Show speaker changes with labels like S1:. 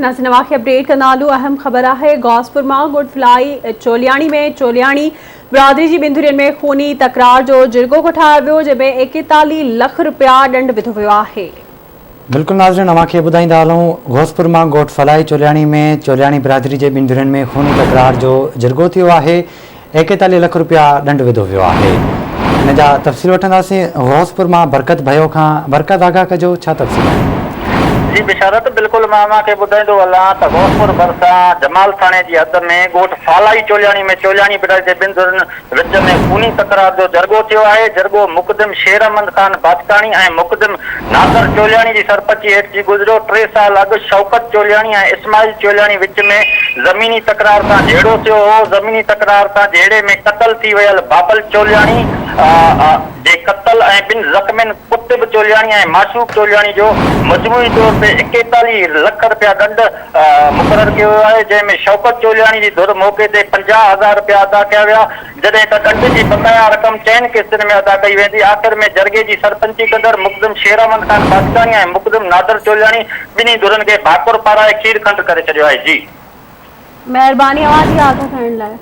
S1: नाज़रीन नवाखे अपडेट कंदालू। अहम ख़बर है गौसपुर में गुड फ्लाई चोलियाणी में चोलियाणी बिरादरी की बिंदुरियन में खूनी तकरार जो जिरगो कोठायो वियो, जंहिंमें 41 लाख रुपया दंड विधो वियो आहे।
S2: बिल्कुल नाज़रीन अवांखे ॿुधाईंदा हलूं। घोसपुर मां ॻोठ फलाई चोलियाणी में चोलियाणी बिरादरी जे ॿिनि धुरियुनि में खूनी तकरार जो जिरगो थियो आहे। 41 लाख रुपया दंड विधो वियो आहे। इन जा तफ़सील वठंदासीं घोसपुर मां बरकत भयो खां। बरकत आगाह कजो, छा तफ़सील आहे?
S3: जी बिशारत बिल्कुल मां के बुधाईंदो हलां त घोसपुर भरसा जमाल थाने जी हद में गोठ फालाई चोलियाणी में चोलियाणी बिरादरी जे ॿिनि धुरियुनि विच में खूनी तकरार जो जरगो थियो आहे। जरगो मुक़दम शेरमंद खान बाचकाणी ऐं मुक़दम नादर चोलियाणी जी सरपंची हेठि जी गुज़रियो। 3 साल अॻु शौकत चोलियाणी ऐं इस्माइल चोलियाणी विच में ज़मीनी तकरार सां झेड़ो थियो हो। ज़मीनी तकरार सां झेड़े में क़त्ल थी वियल बाबल चोलियाणी जे क़त्ल ऐं 2 ज़ख़्मियुनि कुतुब चोलियाणी ऐं माशूक चोलियाणी जो मजमूई तौर ते 41 लाख रुपया दंड मुक़रर कियो आहे, जंहिंमें शौकत चोलियाणी जी धुर मौके ते 50,000 रुपया अदा कया विया, जॾहिं त दंड जी बकाया रक़म 4 किस्तनि में अदा कई वेंदी। आख़िर में जरगे जी सरपंची कंदड़ मुक़दम शेरामंद खान बाचकाणी ऐं मुक़दम नादर चोलियाणी ॿिन्ही धुरनि खे भाकुर पाराए खीर खंड करे छॾियो आहे। जी
S1: मेहरबानी आवाज़ आगाह करण लाइ।